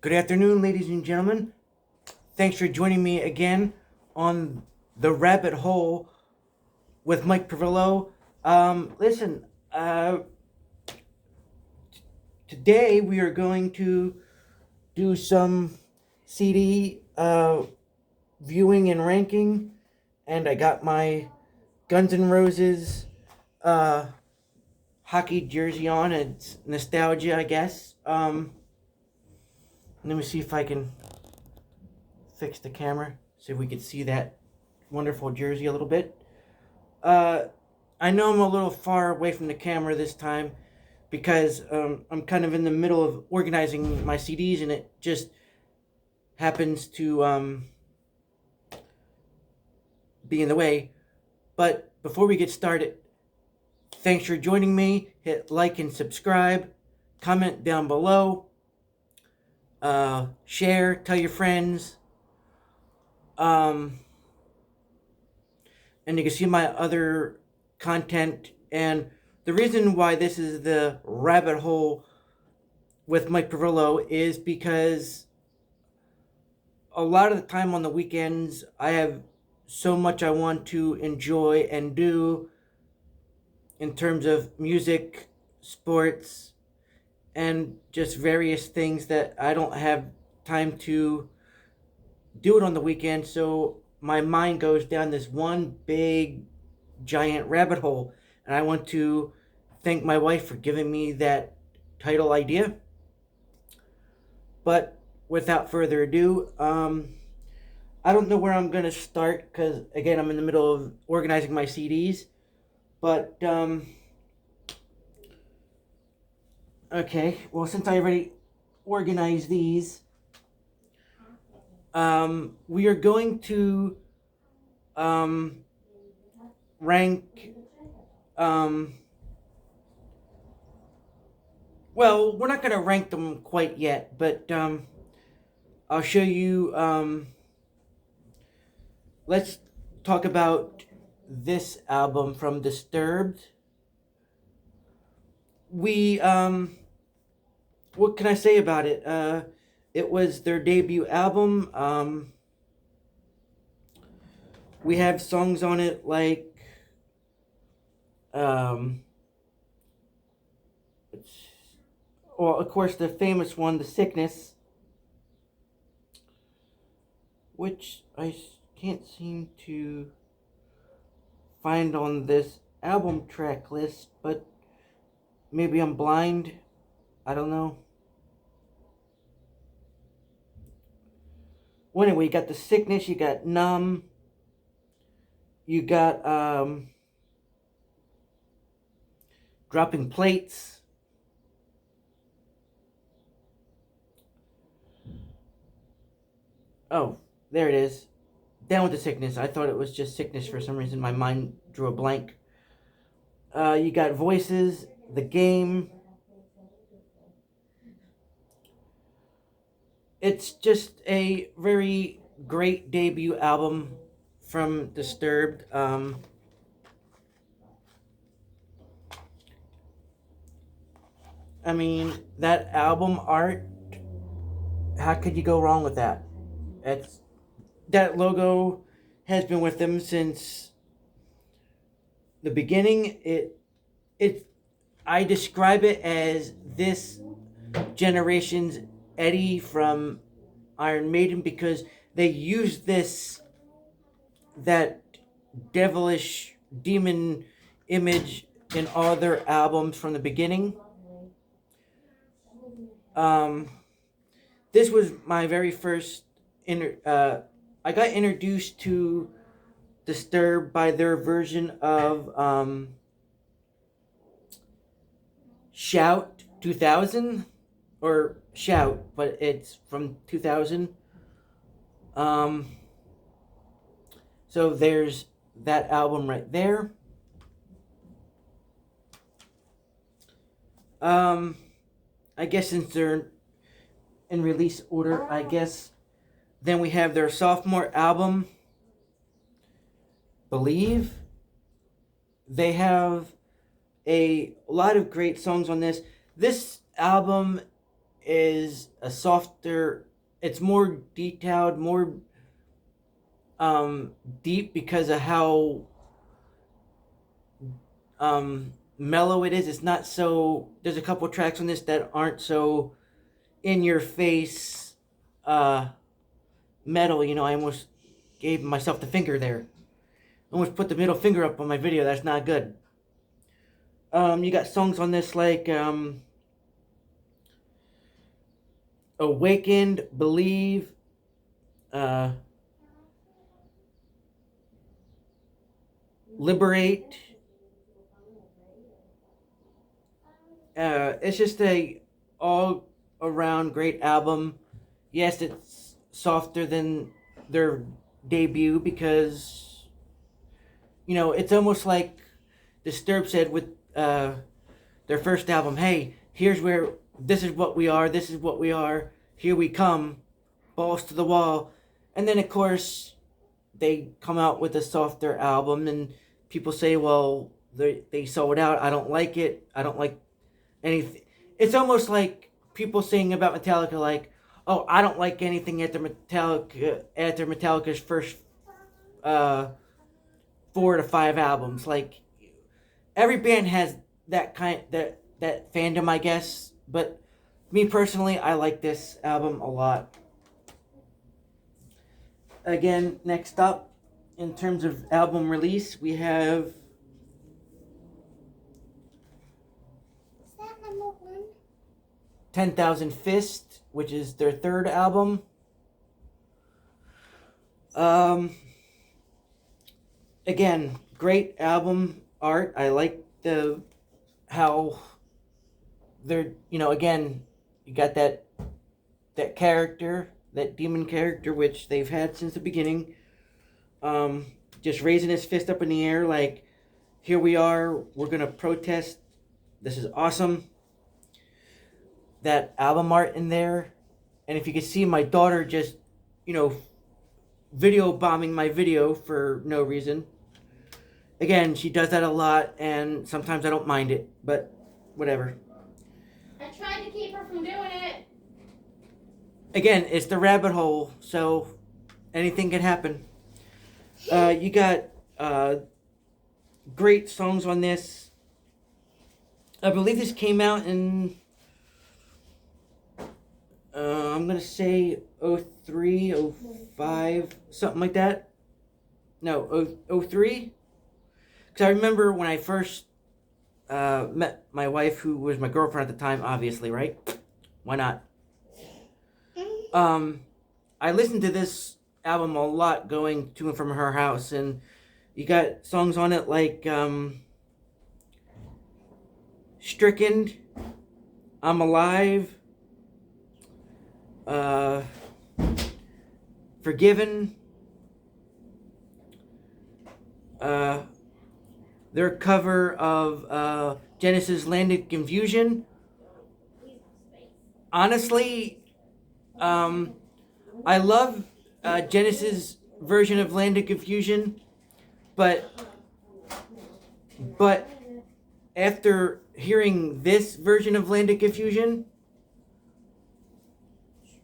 Good afternoon, ladies and gentlemen. Thanks for joining me again on the rabbit hole with Mike Perillo. Listen, today we are going to do some CD viewing and ranking, and I got my Guns N' Roses uh, hockey jersey on. It's nostalgia, I guess. Let me see if I can fix the camera so we can see that wonderful jersey a little bit. Uh, I know I'm a little far away from the camera this time because I'm kind of in the middle of organizing my CDs and it just happens to be in the way. But before we get started, thanks for joining me. Hit like and subscribe. Comment down below. Share. Tell your friends. Um, and you can see my other content. And the reason why this is the rabbit hole with Mike Perillo is because a lot of the time on the weekends I have so much I want to enjoy and do in terms of music, sports, and just various things that I don't have time to do it on the weekend. So my mind goes down this one big giant rabbit hole. And I want to thank my wife for giving me that title idea. But without further ado, I don't know where I'm going to start because, again, I'm in the middle of organizing my CDs. But, okay, well, since I already organized these, we are going to rank. Well, we're not going to rank them quite yet, but I'll show you. Let's talk about this album from Disturbed. We what can I say about it? It was their debut album. We have songs on it like um, well, of course, the famous one, "The Sickness," which I can't seem to find on this album track list, but maybe I'm blind. I don't know. Well, anyway, you got "The Sickness," you got "Numb," you got "Dropping Plates." Oh, there it is. "Down with the Sickness." I thought it was just "Sickness" for some reason. My mind drew a blank. You got "Voices," "The Game." It's just a very great debut album from Disturbed. I mean, that album art, how could you go wrong with that? It's that logo has been with them since the beginning. It I describe it as this generation's Eddie from Iron Maiden because they use that devilish demon image in all their albums from the beginning. Um, this was my very first. I got introduced to Disturbed by their version of Shout 2000 or Shout, but it's from 2000. Um, so there's that album right there. Um, I guess since they're in release order, I guess then we have their sophomore album, Believe. They have a lot of great songs on this. This album is a softer, it's more detailed, more deep because of how mellow it is. It's not so, there's a couple tracks on this that aren't so in your face metal. You know, I almost gave myself the finger there. Almost put the middle finger up on my video. That's not good. You got songs on this like Awakened, Believe, Liberate. It's just a all around great album. Yes, it's softer than their debut because, you know, it's almost like Disturbed said with their first album, hey, here's where, this is what we are, this is what we are, here we come, balls to the wall. And then, of course, they come out with a softer album, and people say, well, they sold out, I don't like it, I don't like anything. It's almost like people saying about Metallica, like, oh, I don't like anything after Metallica's first 4 to 5 albums. Like, every band has that fandom, I guess. But me personally, I like this album a lot. Again, next up, in terms of album release, we have. Is that number 1? 10,000 Fist, which is their third album. Again, great album art. I like how they're, you know, again, you got that character, that demon character, which they've had since the beginning. Just raising his fist up in the air, like, here we are, we're gonna protest. This is awesome. That album art in there, and if you could see my daughter just, you know, video bombing my video for no reason. Again, she does that a lot, and sometimes I don't mind it, but whatever. I tried to keep her from doing it. Again, it's the rabbit hole, so anything can happen. You got great songs on this. I believe this came out in, I'm going to say 03, 05, something like that. No, 03? Because I remember when I first met my wife, who was my girlfriend at the time, obviously, right? Why not? I listened to this album a lot going to and from her house, and you got songs on it like Stricken, I'm Alive, Forgiven, their cover of Genesis Land of Confusion. Honestly, I love Genesis' version of Land of Confusion, but after hearing this version of Land of Confusion,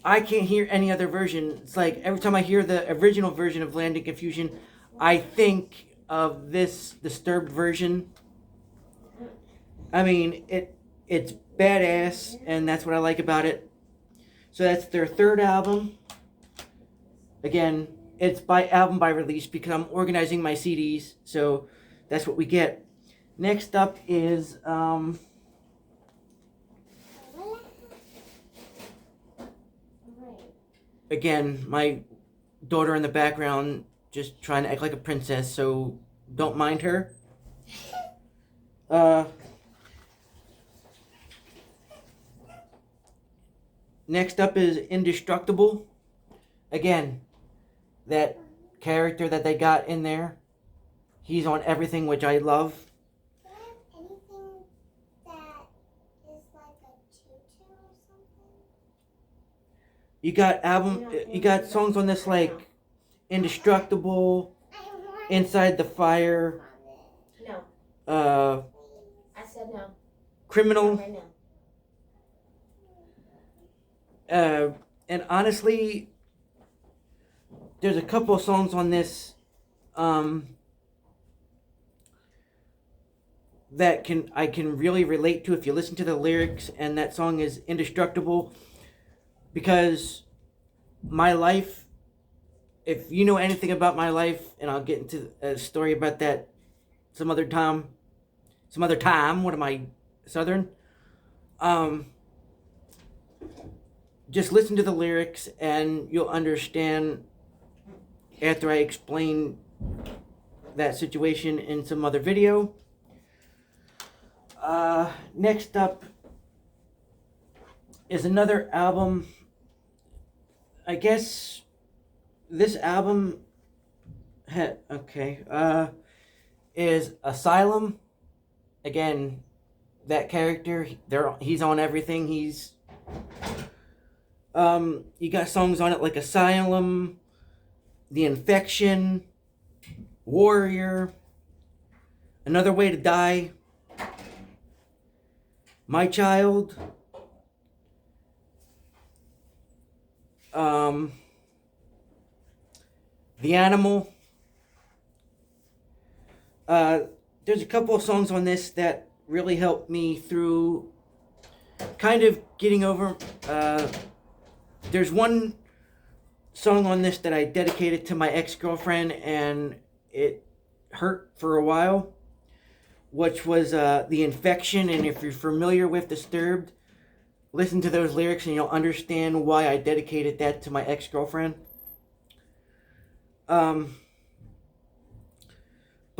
I can't hear any other version. It's like every time I hear the original version of Land of Confusion, I think of this Disturbed version. I mean, it's badass, and that's what I like about it. So that's their third album. Again, it's album by release because I'm organizing my CDs, so that's what we get. Next up is again, my daughter in the background just trying to act like a princess, so don't mind her. Next up is Indestructible. Again, that character that they got in there, he's on everything, which I love. Do I have anything that is like a tutu or something? You got songs on this like Indestructible, Inside the Fire, No. I said no. Criminal. Right now. And honestly, there's a couple of songs on this that I can really relate to if you listen to the lyrics, and that song is Indestructible, because my life, if you know anything about my life, and I'll get into a story about that some other time. What am I, Southern? Um, just listen to the lyrics and you'll understand after I explain that situation in some other video. Next up is another album. I guess this album is Asylum. Again, that character, he's on everything. You got songs on it like Asylum, The Infection, Warrior, Another Way to Die, My Child, The Animal. There's a couple of songs on this that really helped me through kind of getting over. There's one song on this that I dedicated to my ex-girlfriend, and it hurt for a while, which was The Infection. And if you're familiar with Disturbed, listen to those lyrics and you'll understand why I dedicated that to my ex-girlfriend. But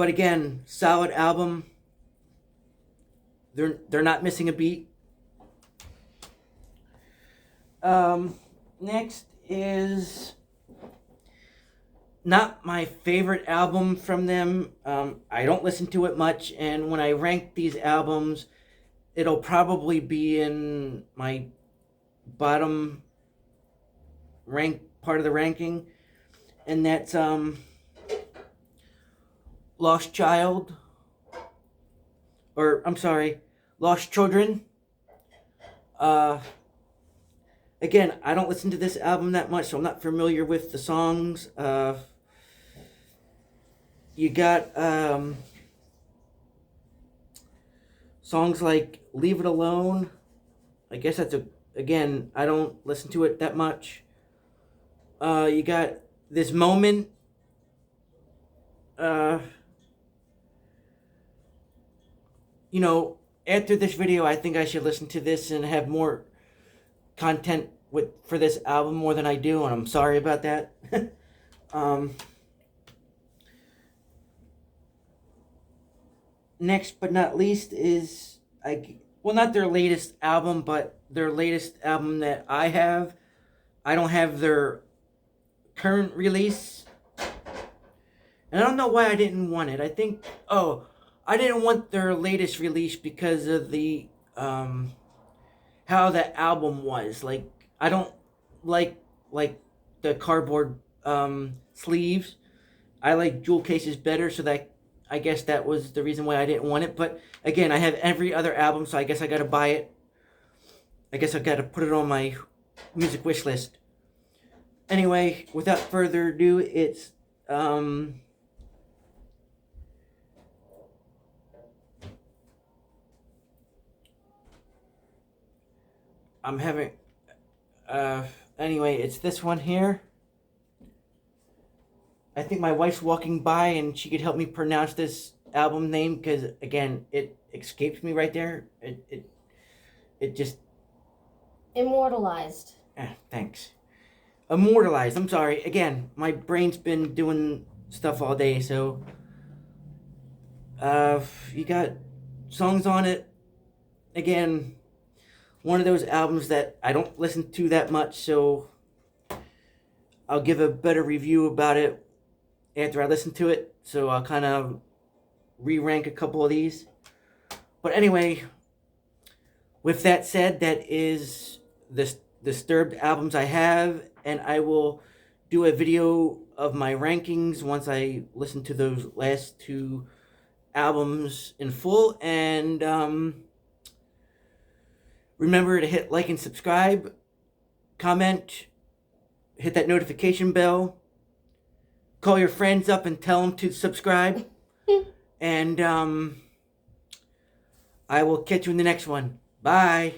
again, solid album. They're not missing a beat. Next is not my favorite album from them. I don't listen to it much, and when I rank these albums, it'll probably be in my bottom part of the ranking, and that's Lost Child, or I'm sorry, Lost Children. Again, I don't listen to this album that much, so I'm not familiar with the songs. You got songs like Leave It Alone. I guess again, I don't listen to it that much. You got This Moment. After this video, I think I should listen to this and have more content for this album more than I do, and I'm sorry about that. Next but not least is not their latest album, but their latest album that I have. I don't have their current release, and I don't know why I didn't want it. I didn't want their latest release because of the how that album was. Like, I don't like the cardboard sleeves. I like jewel cases better, so that I guess that was the reason why I didn't want it. But again, I have every other album, so I guess I gotta buy it. I guess I gotta put it on my music wish list. Anyway, without further ado, it's I'm having anyway, it's this one here. I think my wife's walking by and she could help me pronounce this album name, because again, it escapes me right there. It just Immortalized. thanks. Immortalized. I'm sorry. Again, my brain's been doing stuff all day, so you got songs on it. Again, one of those albums that I don't listen to that much, so I'll give a better review about it after I listen to it. So I'll kind of re-rank a couple of these. But anyway, with that said, that is the Disturbed albums I have, and I will do a video of my rankings once I listen to those last two albums in full. And remember to hit like and subscribe. comment, hit that notification bell, call your friends up and tell them to subscribe. And I will catch you in the next one. Bye.